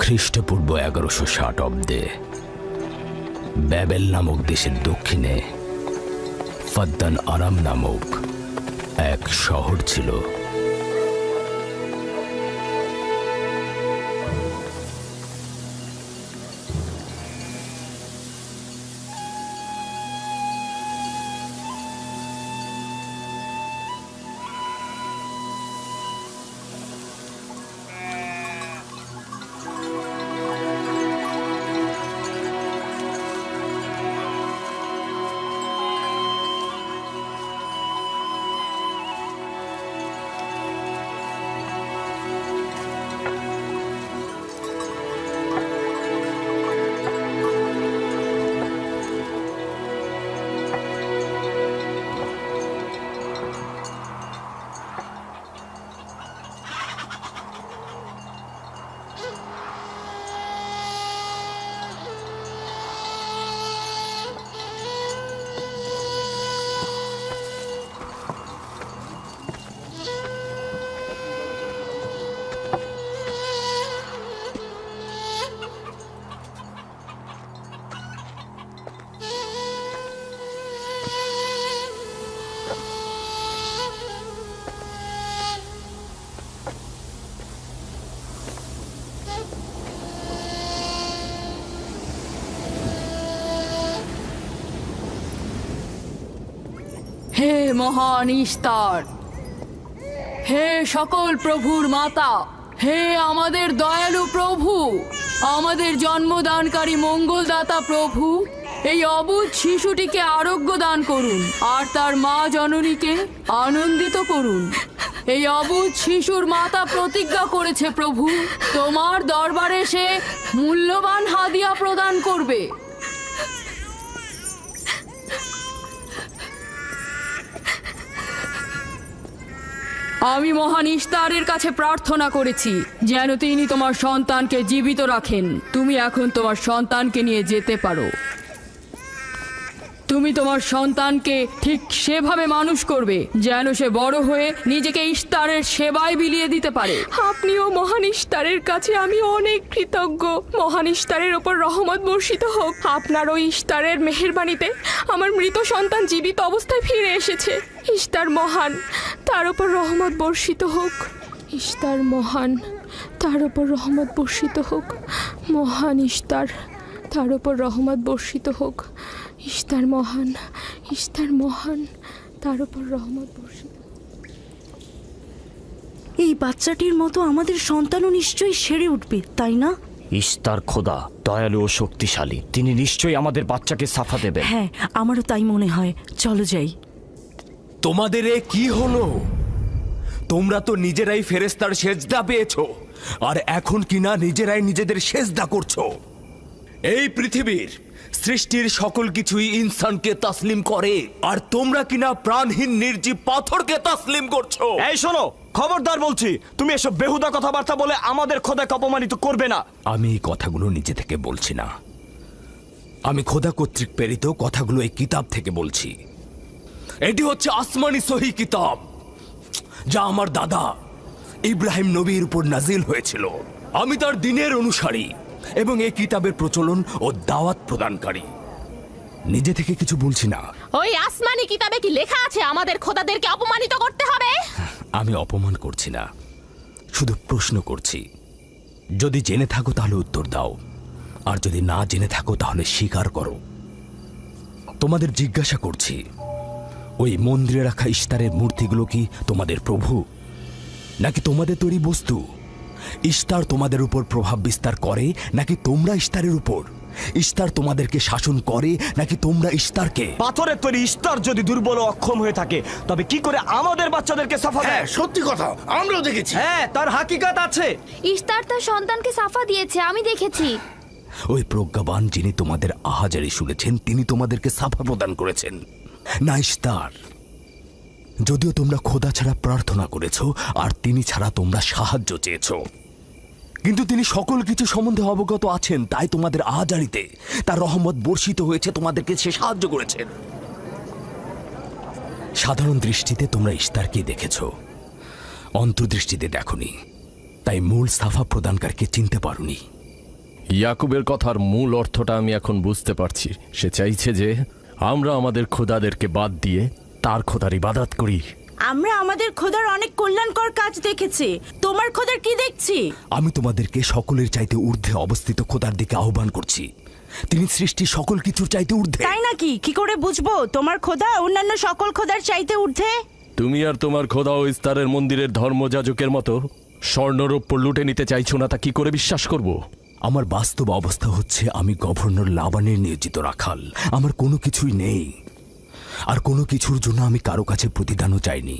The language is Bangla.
খ্রিস্টপূর্ব 1160 অব্দে ব্যাবেল নামক দেশের দক্ষিণে ফাদ্দান আরাম নামক এক শহর ছিল। হে মহান ইস্তার, হে সকল প্রভুর মাতা, হে আমাদের দয়ালু প্রভু, আমাদের জন্মদানকারী মঙ্গলদাতা প্রভু, এই অবুঝ শিশুটিকে আরোগ্য দান করুন আর তার মা জননীকে আনন্দিত করুন। এই অবুঝ শিশুর মাতা প্রতিজ্ঞা করেছে প্রভু, তোমার দরবারে সে মূল্যবান হাদিয়া প্রদান করবে। আমি মহান ইস্তারের কাছে প্রার্থনা করেছি যেন তিনি তোমার সন্তানকে জীবিত রাখেন। তুমি এখন তোমার সন্তানকে নিয়ে যেতে পারো। তুমি তোমার সন্তানকে ঠিক সেভাবে মানুষ করবে যেন সে বড় হয়ে নিজেকে ইস্তারের সেবায় বিলিয়ে দিতে পারে। আপনিও মহান ইস্তারের কাছে আমি অনেক কৃতজ্ঞ। মহান ইস্তারের ওপর রহমত বর্ষিত হোক। আপনার ওই ইস্তারের মেহেরবানিতে আমার মৃত সন্তান জীবিত অবস্থায় ফিরে এসেছে। ইস্তার মহান, তার ওপর রহমত বর্ষিত হোক। ইস্তার মহান, তার ওপর রহমত বর্ষিত হোক। মহান ইস্তার, তার ওপর রহমত বর্ষিত হোক। ইস্তার মহান, ইস্তার মহান, তার উপর রহমত বর্ষিত। এই বাচ্চাটির মতো আমাদের সন্তানও নিশ্চয়ই সেরে উঠবে, তাই না? ইস্তার খোদা দয়ালু ও শক্তিশালী, তিনি নিশ্চয়ই আমাদের বাচ্চাকে সাফা দেবেন। হ্যাঁ, আমারও তাই মনে হয়। চলো যাই। তোমাদের এ কি হলো? তোমরা তো নিজেরাই ফেরেশতার সেজদা পেয়েছো, আর এখন কিনা নিজেরাই নিজেদের সেজদা করছো। এই পৃথিবীর সৃষ্টির সকল কিছুই ইনসানকে তাসলিম করে, আর তোমরা কিনা প্রাণহীন নির্জীব পাথরকে তাসলিম করছো। এই শোনো, খবরদার বলছি, তুমি এসব বেহুদা কথাবার্তা বলে আমাদের খোদাকে অপমানিত করবে না। আমি এই কথাগুলো নিজে থেকে বলছি না, আমি খোদা কর্তৃক প্রেরিত কথাগুলো এই কিতাব থেকে বলছি। এটি হচ্ছে আসমানি সহি কিতাব, যা আমার দাদা ইব্রাহিম নবীর উপর নাজিল হয়েছিল। আমি তার দিনের অনুসারী এবং এই কিতাবের প্রচলন ও দাওয়াত প্রদানকারী। নিজে থেকে কিছু বলছি না। ওই আসমানি কিতাবে কি লেখা আছে আমাদের খোদাদেরকে অপমানিত করতে হবে? আমি অপমান করছি না, শুধু প্রশ্ন করছি। যদি জেনে থাকো তাহলে উত্তর দাও, আর যদি না জেনে থাকো তাহলে স্বীকার করো। তোমাদের জিজ্ঞাসা করছি, ওই মন্দিরে রাখা ইস্তারের মূর্তিগুলো কি তোমাদের প্রভু, নাকি তোমাদের তৈরি বস্তু? ইস্তার তোমাদের উপর প্রভাব বিস্তার করে নাকি তোমরা ইস্তারের উপর? ইস্তার তোমাদেরকে শাসন করে নাকি তোমরা ইস্তারকে? পাথরের তৈরি ইস্তার যদি দুর্বল ও অক্ষম হয়ে থাকে, তবে কি করে আমাদের বাচ্চাদেরকে সাফা দেয়? সত্যি কথা, আমরাও দেখেছি। হ্যাঁ, তার হাকিকাত আছে। ইস্তার তার সন্তানকে সাফা দিয়েছে, আমি দেখেছি। ওই প্রজ্ঞাবান যিনি তোমাদের আহাজারি শুনেছেন, তিনি তোমাদেরকে সাফা প্রদান করেছেন, না ইস্তার। যদিও তোমরা খোদা ছাড়া প্রার্থনা করেছ আর তিনি ছাড়া তোমরা সাহায্য চেয়েছ, কিন্তু তিনি সকল কিছু সম্বন্ধে অবগত আছেন, তাই তোমাদের আহাজারিতে তার রহমত বর্ষিত হয়েছে, তোমাদেরকে সে সাহায্য করেছেন। সাধারণ দৃষ্টিতে তোমরা ইস্তারকে দেখেছ, অন্তর্দৃষ্টিতে দেখনি, তাই মূল সাফা প্রদানকারীকে চিনতে পারোনি। ইয়াকুবের কথার মূল অর্থটা আমি এখন বুঝতে পারছি। সে চাইছে যে আমরা আমাদের খোদাদেরকে বাদ দিয়ে তার খোদার ইবাদত করি। আমরা আমাদের খোদার অনেক কল্যাণকর কাজ দেখেছি, তোমার খোদার কি দেখছি? আমি তোমাদেরকে সকলের চাইতে ঊর্ধ্বে অবস্থিত খোদার দিকে আহ্বান করছি। তিনি সৃষ্টির সকল কিছুর চাইতে ঊর্ধ্বে। তাই নাকি? কি করে বুঝবো তোমার খোদা অন্যান্য সকল খোদার চাইতে ঊর্ধ্বে? তুমি আর তোমার খোদা ও ইস্তারের মন্দিরের ধর্মযাজকের মতো স্বর্ণরৌপ্য লুটে নিতে চাইছো না, তা কি করে বিশ্বাস করব? আমার বাস্তব অবস্থা হচ্ছে আমি গভর্নর লাবানের নিয়োজিত রাখাল। আমার কোনো কিছুই নেই, আর কোনো কিছুর জন্য আমি কারো কাছে প্রতিদানও চাইনি।